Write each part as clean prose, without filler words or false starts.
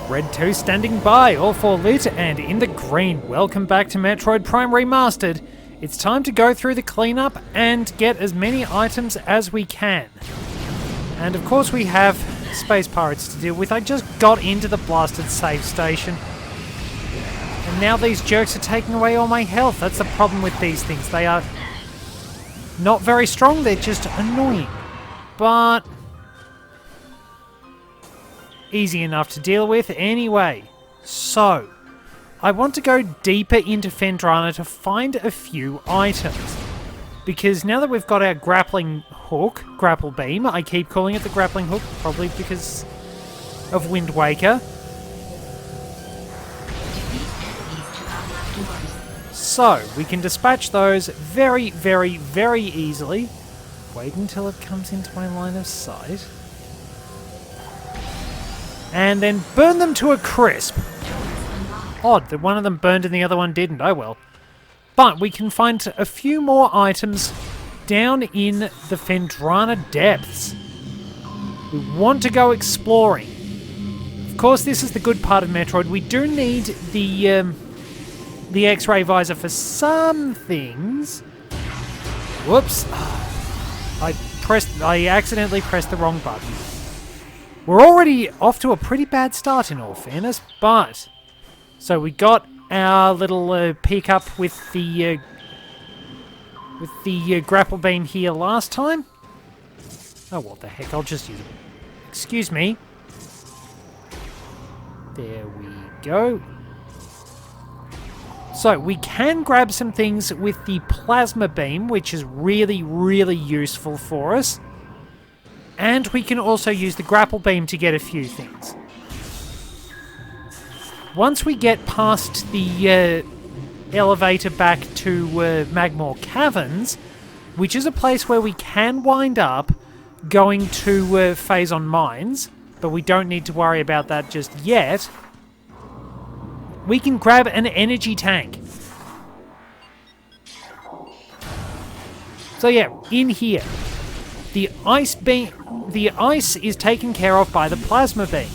Red 2 standing by, all 4 lit and in the green. Welcome back to Metroid Prime Remastered. It's time to go through the cleanup and get as many items as we can. And of course we have space pirates to deal with. I just got into the blasted save station. And now these jerks are taking away all my health. That's the problem with these things. They are not very strong, they're just annoying. But easy enough to deal with anyway. So, I want to go deeper into Phendrana to find a few items. Because now that we've got our grappling hook, grapple beam, I keep calling it the grappling hook, probably because of Wind Waker. So, we can dispatch those very, very, very easily. Wait until it comes into my line of sight. And then burn them to a crisp. Odd that one of them burned and the other one didn't. Oh well. But we can find a few more items down in the Phendrana depths. We want to go exploring. Of course, this is the good part of Metroid. We do need the X-ray visor for some things. Whoops. I accidentally pressed the wrong button. We're already off to a pretty bad start in all fairness, but... So we got our little peek up with the grapple beam here last time. Oh, what the heck, I'll just use it. Excuse me. There we go. So, we can grab some things with the plasma beam, which is really, really useful for us. And we can also use the grapple beam to get a few things. Once we get past the elevator back to Magmore Caverns, which is a place where we can wind up going to Phazon Mines, but we don't need to worry about that just yet, we can grab an energy tank. So yeah, in here, the ice is taken care of by the plasma beam.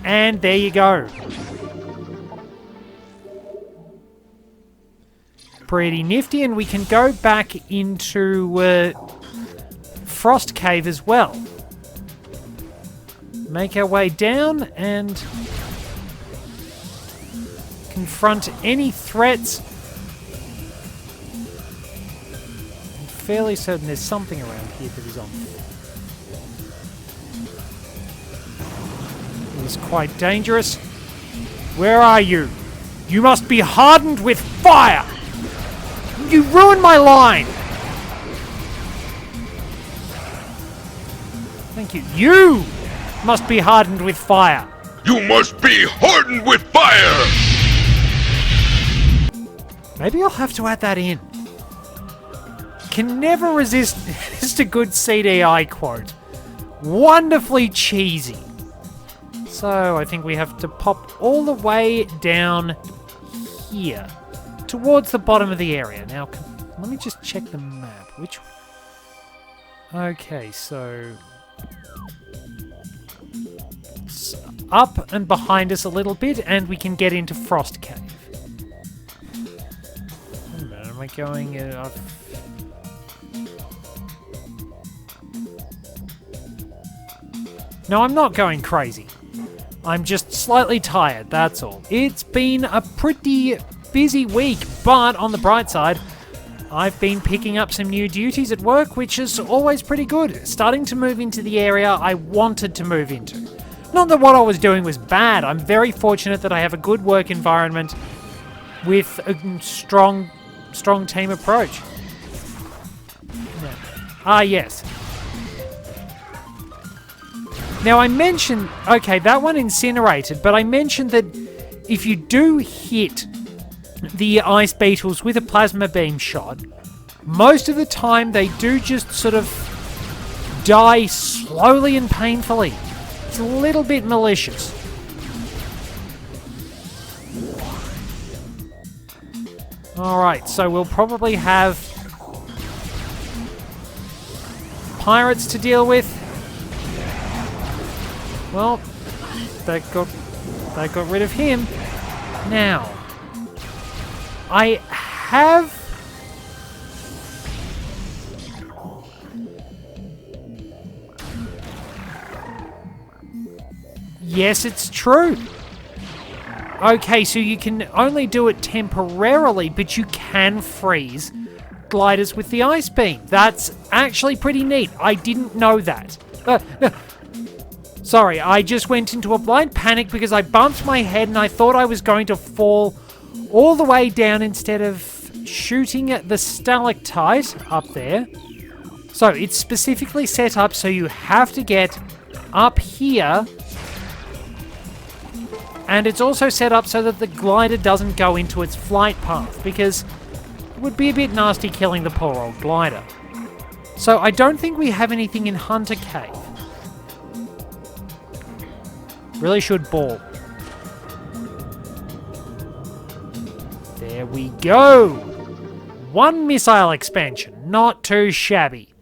And there you go. Pretty nifty, and we can go back into Frost Cave as well. Make our way down and confront any threats. I'm fairly certain there's something around here that is on. It's quite dangerous. Where are you? You must be hardened with fire! You ruined my line! Thank you. You must be hardened with fire. You must be hardened with fire! Maybe I'll have to add that in. Can never resist just a good CDI quote. Wonderfully cheesy. So I think we have to pop all the way down here towards the bottom of the area. Now, let me just check the map. Okay, so it's up and behind us a little bit, and we can get into Frost Cave. Wait a minute, am I going... No, I'm not going crazy. I'm just slightly tired, that's all. It's been a pretty busy week, but on the bright side, I've been picking up some new duties at work, which is always pretty good. Starting to move into the area I wanted to move into. Not that what I was doing was bad. I'm very fortunate that I have a good work environment with a strong team approach. Ah, yes. Now I mentioned, okay, that one incinerated, but I mentioned that if you do hit the ice beetles with a plasma beam shot, most of the time they do just sort of die slowly and painfully. It's a little bit malicious. Alright, so we'll probably have pirates to deal with. Well, that got rid of him. Now, I have... Yes, it's true. Okay, so you can only do it temporarily, but you can freeze gliders with the ice beam. That's actually pretty neat. I didn't know that. Sorry, I just went into a blind panic because I bumped my head and I thought I was going to fall all the way down instead of shooting at the stalactite up there. So it's specifically set up so you have to get up here. And it's also set up so that the glider doesn't go into its flight path, because it would be a bit nasty killing the poor old glider. So I don't think we have anything in Hunter Cave. Really should ball. There we go. One missile expansion. Not too shabby.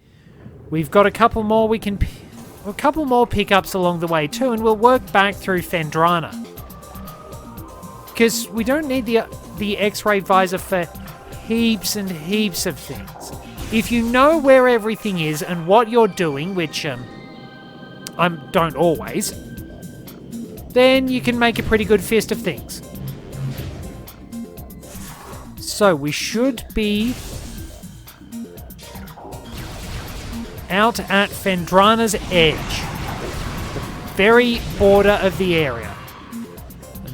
We've got a couple more a couple more pickups along the way too, and we'll work back through Phendrana. Because we don't need the X-ray visor for heaps and heaps of things. If you know where everything is and what you're doing, which I don't always, then you can make a pretty good fist of things. So we should be out at Phendrana's edge, the very border of the area.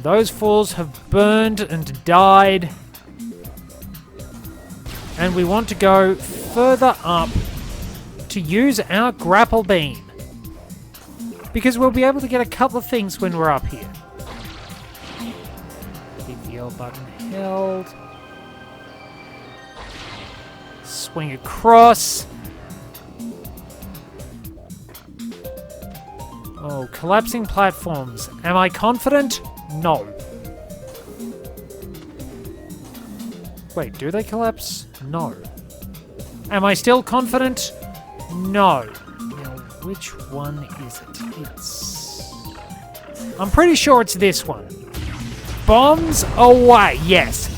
Those fools have burned and died. And we want to go further up to use our grapple beam. Because we'll be able to get a couple of things when we're up here. Keep the L button held. Swing across. Oh, collapsing platforms. Am I confident? No. Wait, do they collapse? No. Am I still confident? No. Now, which one is it? I'm pretty sure it's this one. Bombs away. Yes.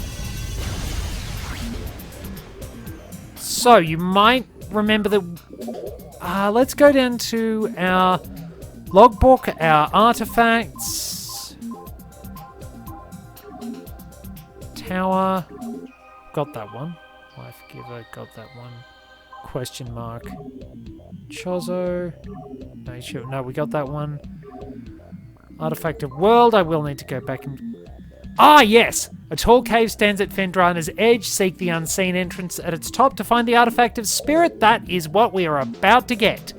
So, you might remember that... let's go down to our logbook, our artifacts... Tower, got that one. Life Giver, got that one. Question mark. Chozo, nature, no, we got that one. Artifact of World, I will need to go back and... Ah, yes! A tall cave stands at Phendrana's edge. Seek the unseen entrance at its top to find the Artifact of Spirit. That is what we are about to get.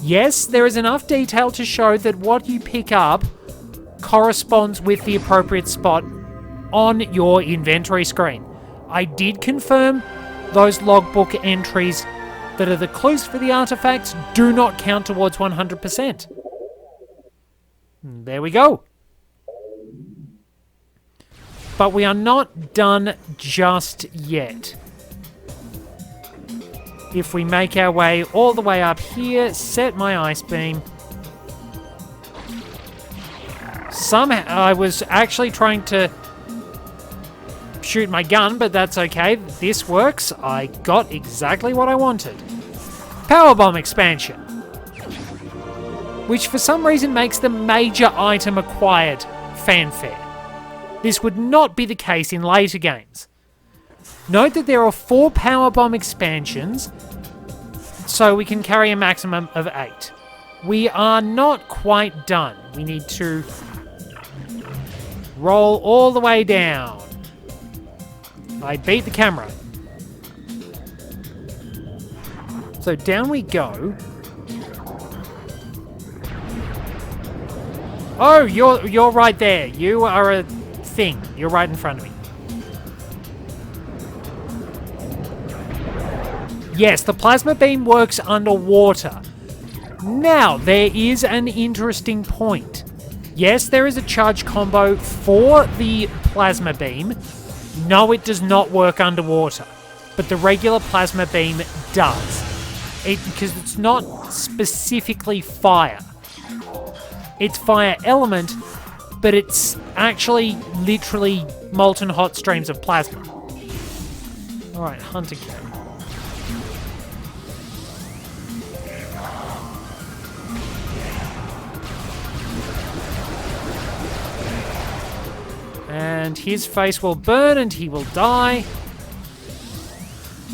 Yes, there is enough detail to show that what you pick up corresponds with the appropriate spot on your inventory screen. I did confirm those logbook entries that are the clues for the artifacts do not count towards 100%. There we go. But we are not done just yet. If we make our way all the way up here, set my ice beam. Somehow, I was actually trying to shoot my gun, but that's okay. This works. I got exactly what I wanted. Power bomb expansion. Which for some reason makes the major item acquired fanfare. This would not be the case in later games. Note that there are 4 power bomb expansions, so we can carry a maximum of 8. We are not quite done. We need to roll all the way down. I beat the camera. So down we go. Oh, you're right there. You are a thing. You're right in front of me. Yes, the plasma beam works underwater. Now, there is an interesting point. Yes, there is a charge combo for the plasma beam. No, it does not work underwater, but the regular plasma beam does. Because it's not specifically fire. its fire element, but it's actually literally molten hot streams of plasma. Alright, hunter kit. And his face will burn and he will die.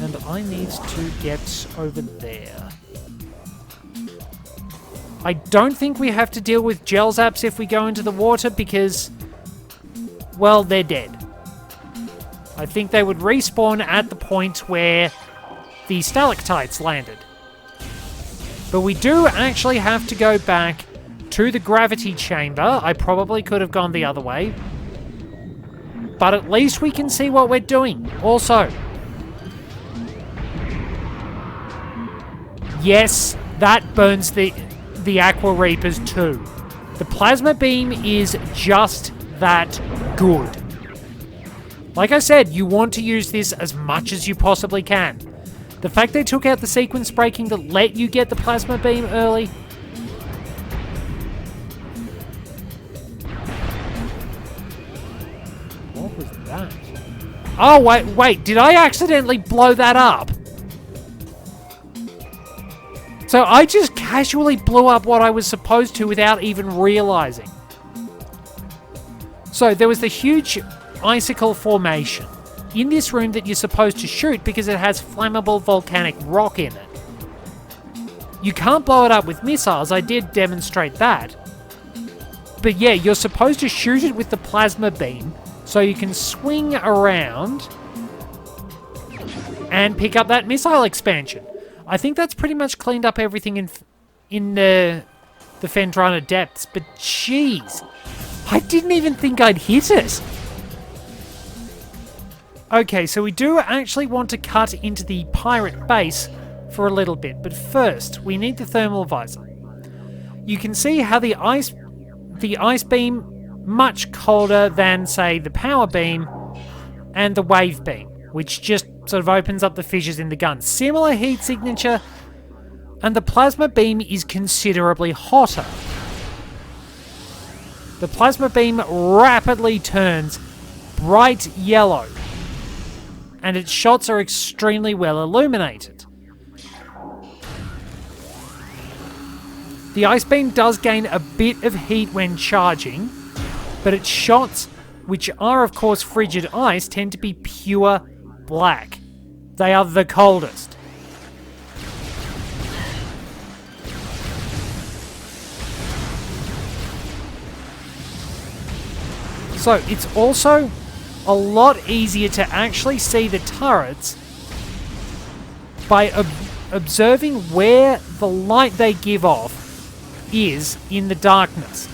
And I need to get over there. I don't think we have to deal with gel zaps if we go into the water because, well, they're dead. I think they would respawn at the point where the stalactites landed. But we do actually have to go back to the gravity chamber. I probably could have gone the other way. But at least we can see what we're doing. Also, yes, that burns the Aqua Reapers too. The plasma beam is just that good. Like I said, you want to use this as much as you possibly can. The fact they took out the sequence breaking that let you get the plasma beam early. What was that? Oh, wait, did I accidentally blow that up? So I just casually blew up what I was supposed to without even realizing. So there was the huge icicle formation in this room that you're supposed to shoot because it has flammable volcanic rock in it. You can't blow it up with missiles, I did demonstrate that. But yeah, you're supposed to shoot it with the plasma beam so you can swing around and pick up that missile expansion. I think that's pretty much cleaned up everything in the Fendrana depths, but jeez, I didn't even think I'd hit it. Okay, so we do actually want to cut into the pirate base for a little bit, but first we need the thermal visor. You can see how the ice beam much colder than, say, the power beam and the wave beam, which just sort of opens up the fissures in the gun. Similar heat signature, and the plasma beam is considerably hotter. The plasma beam rapidly turns bright yellow, and its shots are extremely well illuminated. The ice beam does gain a bit of heat when charging, but its shots, which are of course frigid ice, tend to be pure black. They are the coldest. So it's also a lot easier to actually see the turrets by observing where the light they give off is in the darkness.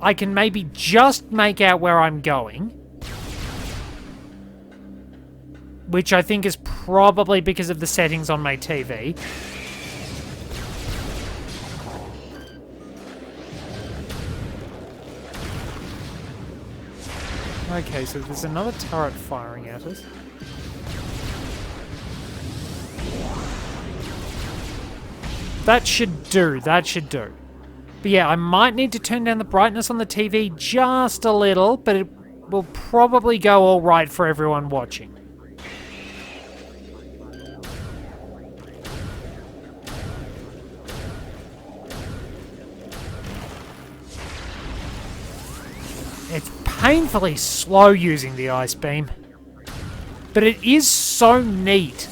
I can maybe just make out where I'm going, which I think is probably because of the settings on my TV. Okay, so there's another turret firing at us. That should do, that should do. But yeah, I might need to turn down the brightness on the TV just a little, but it will probably go all right for everyone watching. It's painfully slow using the ice beam, but it is so neat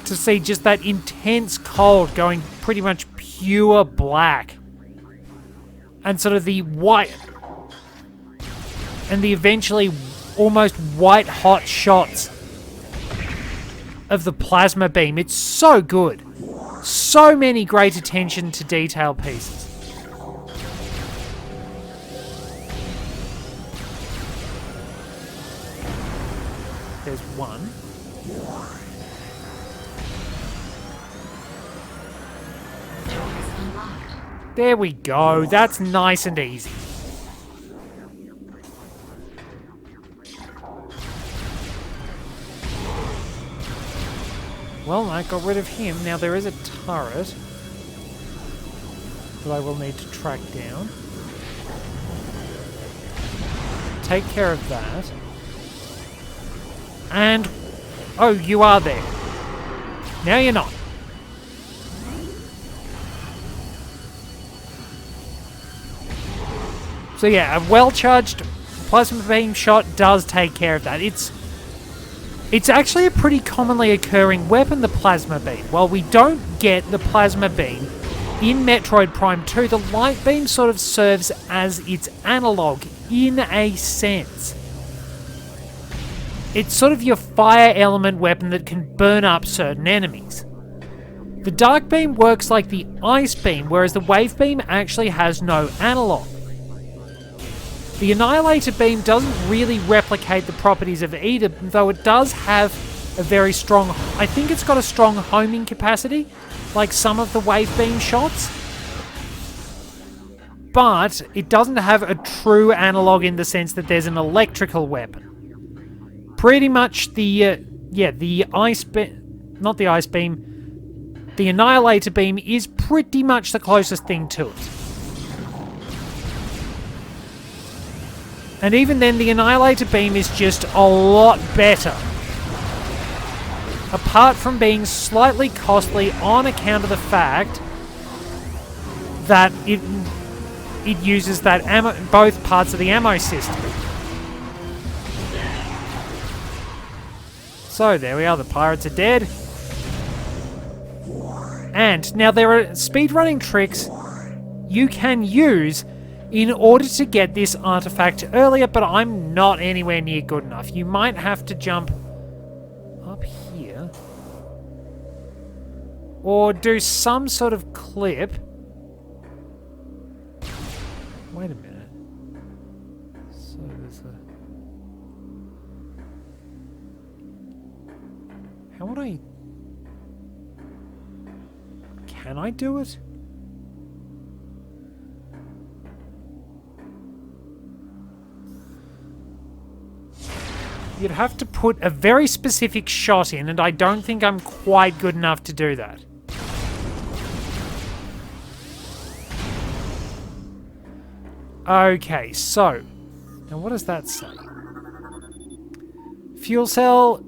to see just that intense cold going pretty much pure black. And sort of the white, and the eventually almost white hot shots of the plasma beam. It's so good. So many great attention to detail pieces. There's one. There we go. That's nice and easy. Well, I got rid of him. Now there is a turret that I will need to track down. Take care of that. And... oh, you are there. Now you're not. So yeah, a well-charged plasma beam shot does take care of that. It's actually a pretty commonly occurring weapon, the plasma beam. While we don't get the plasma beam in Metroid Prime 2, the light beam sort of serves as its analogue in a sense. It's sort of your fire element weapon that can burn up certain enemies. The dark beam works like the ice beam, whereas the wave beam actually has no analogue. The Annihilator beam doesn't really replicate the properties of either, though it does have a very strong... I think it's got a strong homing capacity, like some of the wave beam shots. But it doesn't have a true analogue in the sense that there's an electrical weapon. Pretty much the ice beam... not the ice beam. The Annihilator beam is pretty much the closest thing to it. And even then, the Annihilator beam is just a lot better. Apart from being slightly costly on account of the fact that it uses that ammo, both parts of the ammo system. So there we are, the pirates are dead. And now there are speedrunning tricks you can use in order to get this artifact earlier, but I'm not anywhere near good enough. You might have to jump up here. Or do some sort of clip. Wait a minute. So there's a... how would I... can I do it? You'd have to put a very specific shot in, and I don't think I'm quite good enough to do that. Okay, so... now what does that say? Fuel cell...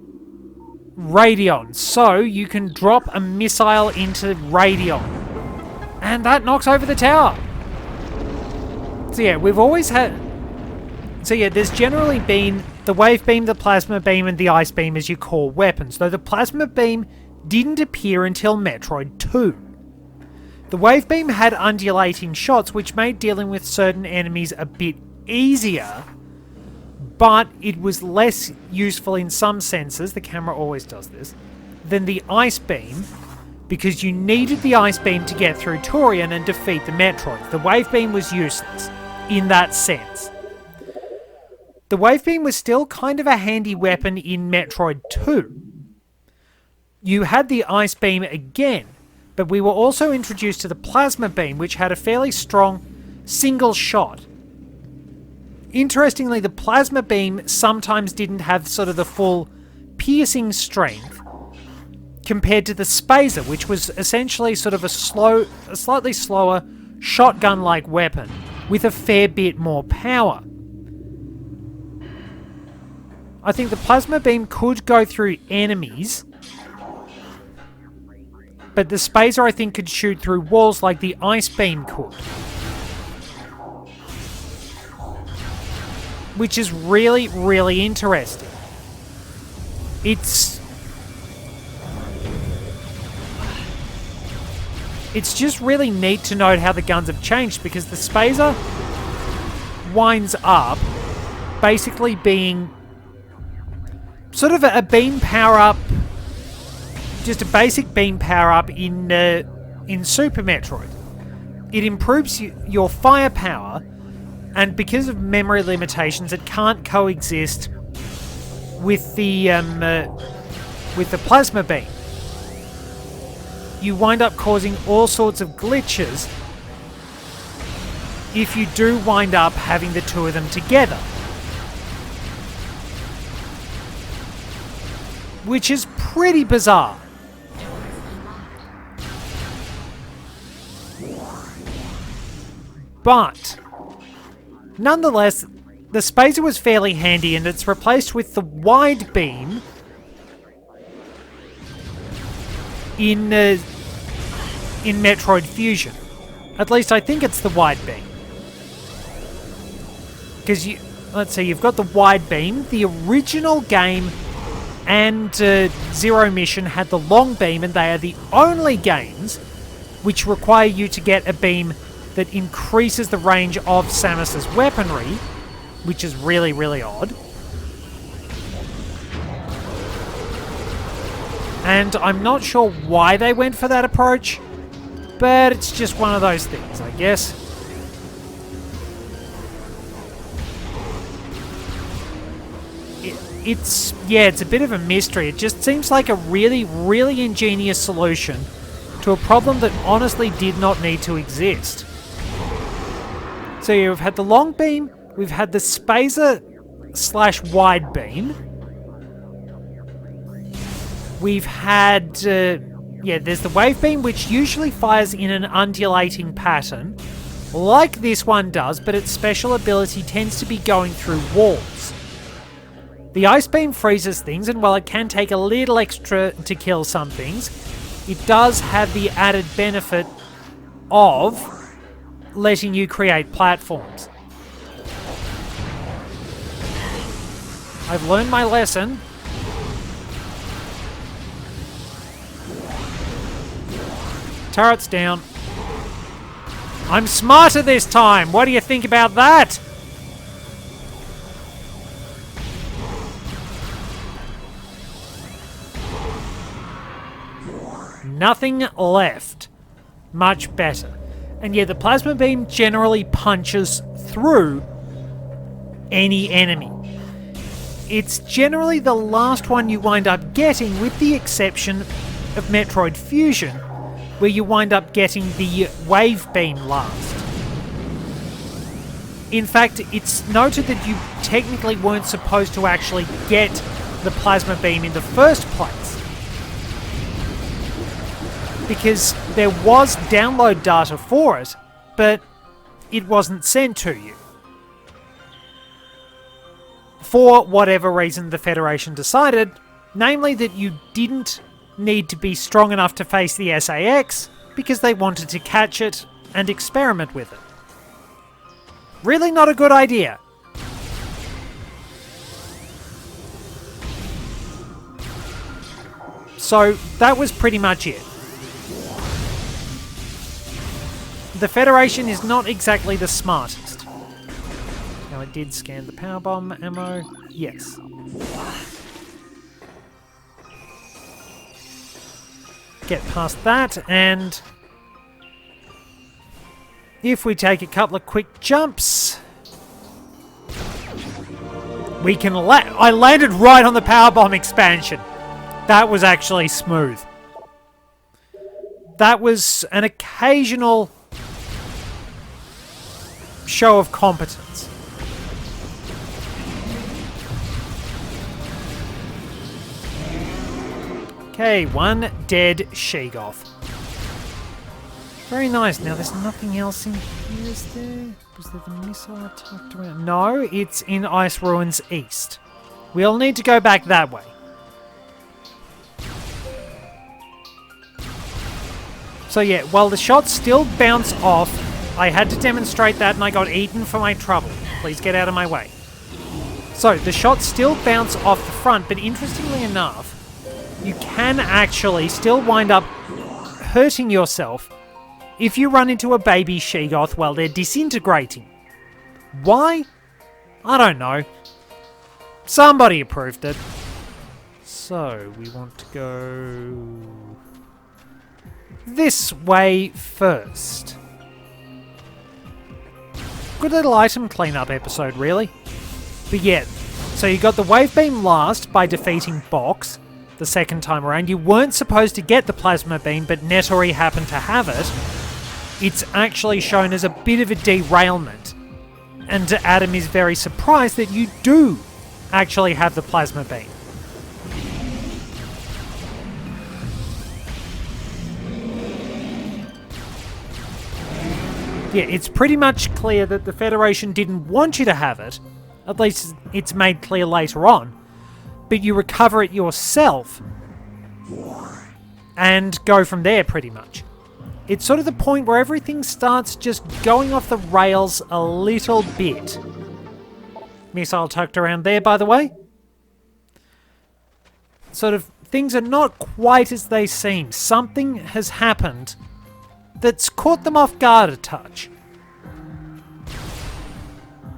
Radion. So, you can drop a missile into Radion. And that knocks over the tower. So yeah, we've always had... so yeah, there's generally been the wave beam, the plasma beam, and the ice beam as your core weapons, though the plasma beam didn't appear until Metroid 2. The wave beam had undulating shots, which made dealing with certain enemies a bit easier, but it was less useful in some senses, the camera always does this, than the ice beam, because you needed the ice beam to get through Torian and defeat the Metroids. The wave beam was useless in that sense. The wave beam was still kind of a handy weapon in Metroid 2. You had the ice beam again, but we were also introduced to the plasma beam, which had a fairly strong single shot. Interestingly, the plasma beam sometimes didn't have sort of the full piercing strength compared to the Spazer, which was essentially sort of a slightly slower shotgun-like weapon with a fair bit more power. I think the plasma beam could go through enemies, but the Spazer, I think, could shoot through walls like the ice beam could. Which is really, really interesting. It's just really neat to note how the guns have changed, because the Spazer winds up basically being sort of a beam power-up, just a basic beam power-up in Super Metroid. It improves your firepower, and because of memory limitations, it can't coexist with the plasma beam. You wind up causing all sorts of glitches if you do wind up having the two of them together. Which is pretty bizarre. But nonetheless, the spacer was fairly handy, and it's replaced with the wide beam in Metroid Fusion. At least I think it's the wide beam. Because let's see, you've got the wide beam. The original game and Zero Mission had the long beam, and they are the only games which require you to get a beam that increases the range of Samus's weaponry, which is really, really odd. And I'm not sure why they went for that approach, but it's just one of those things, I guess. It's a bit of a mystery. It just seems like a really, really ingenious solution to a problem that honestly did not need to exist. So yeah, we've had the long beam, we've had the spacer / wide beam. We've had, there's the wave beam, which usually fires in an undulating pattern, like this one does, but its special ability tends to be going through walls. The ice beam freezes things, and while it can take a little extra to kill some things, it does have the added benefit of letting you create platforms. I've learned my lesson. Turret's down. I'm smarter this time. What do you think about that? Nothing left. Much better. And yeah, the plasma beam generally punches through any enemy. It's generally the last one you wind up getting, with the exception of Metroid Fusion, where you wind up getting the wave beam last. In fact, it's noted that you technically weren't supposed to actually get the plasma beam in the first place, because there was download data for it, but it wasn't sent to you. For whatever reason, the Federation decided, namely that you didn't need to be strong enough to face the SAX, because they wanted to catch it and experiment with it. Really not a good idea. So that was pretty much it. The Federation is not exactly the smartest. Now I did scan the power bomb ammo. Yes. Get past that, and if we take a couple of quick jumps, we can I landed right on the power bomb expansion. That was actually smooth. That was an occasional show of competence. Okay, one dead Sheegoth. Very nice. Now, there's nothing else in here, is there? Was there the missile tucked around? No, it's in Ice Ruins East. We'll need to go back that way. So yeah, while the shots still bounce off, I had to demonstrate that and I got eaten for my trouble. Please get out of my way. So, the shots still bounce off the front, but interestingly enough, you can actually still wind up hurting yourself if you run into a baby Sheegoth while they're disintegrating. Why? I don't know. Somebody approved it. So, we want to go this way first. Good little item cleanup episode, really. But yeah, so you got the wave beam last by defeating Box the second time around. You weren't supposed to get the plasma beam, but Nettori happened to have it. It's actually shown as a bit of a derailment. And Adam is very surprised that you do actually have the plasma beam. Yeah, it's pretty much clear that the Federation didn't want you to have it. At least it's made clear later on. But you recover it yourself and go from there, pretty much. It's sort of the point where everything starts just going off the rails a little bit. Missile tucked around there, by the way. Sort of, things are not quite as they seem. Something has happened that's caught them off guard a touch.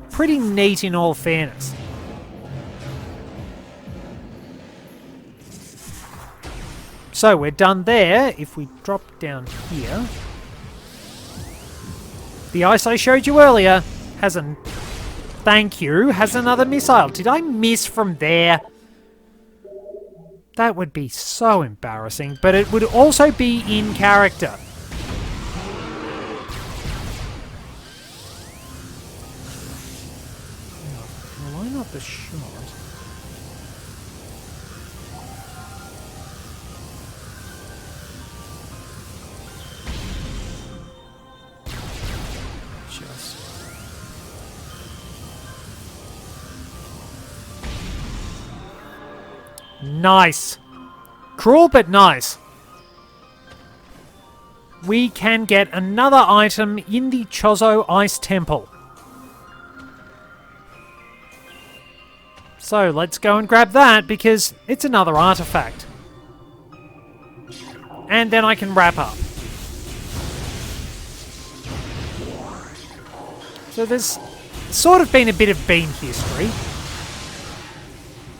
Pretty neat in all fairness. So we're done there. If we drop down here, the ice I showed you earlier has an... Thank you, has another missile. Did I miss from there? That would be so embarrassing, but it would also be in character. Well, line up the shot. Nice. Cruel, but nice. We can get another item in the Chozo Ice Temple. So let's go and grab that because it's another artifact. And then I can wrap up. So there's sort of been a bit of beam history.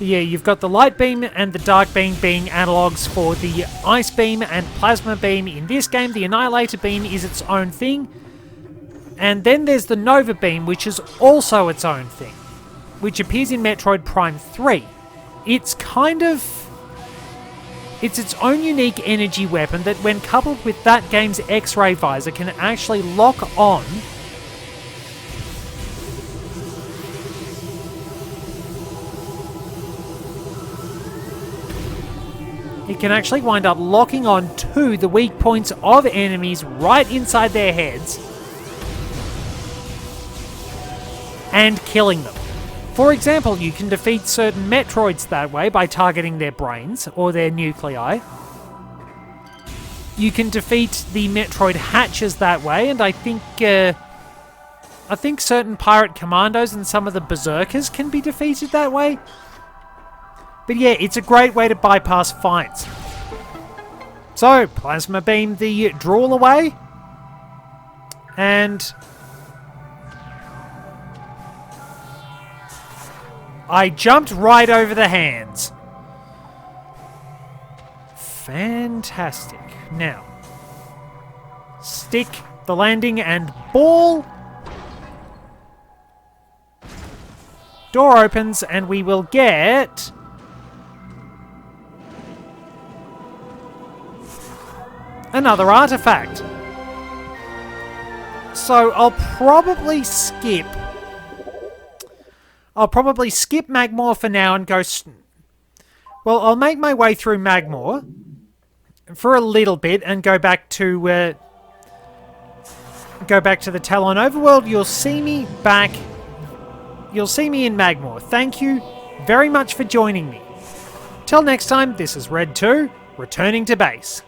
Yeah, you've got the light beam and the dark beam being analogues for the ice beam and plasma beam. In this game, the annihilator beam is its own thing. And then there's the nova beam, which is also its own thing, which appears in Metroid Prime 3. It's kind of... It's its own unique energy weapon that, when coupled with that game's X-ray visor, can actually lock on. It can actually wind up locking on to the weak points of enemies right inside their heads and killing them. For example, you can defeat certain Metroids that way by targeting their brains or their nuclei. You can defeat the Metroid hatches that way, and I think certain pirate commandos and some of the berserkers can be defeated that way. But yeah, it's a great way to bypass fights. So, plasma beam the drool away. And I jumped right over the hands. Fantastic. Now, stick the landing and ball. Door opens and we will get... another artifact. So I'll probably skip Magmore for now and go... Well, I'll make my way through Magmore for a little bit and go back to the Talon Overworld. You'll see me back. You'll see me in Magmore. Thank you very much for joining me. Till next time, this is Red 2, returning to base.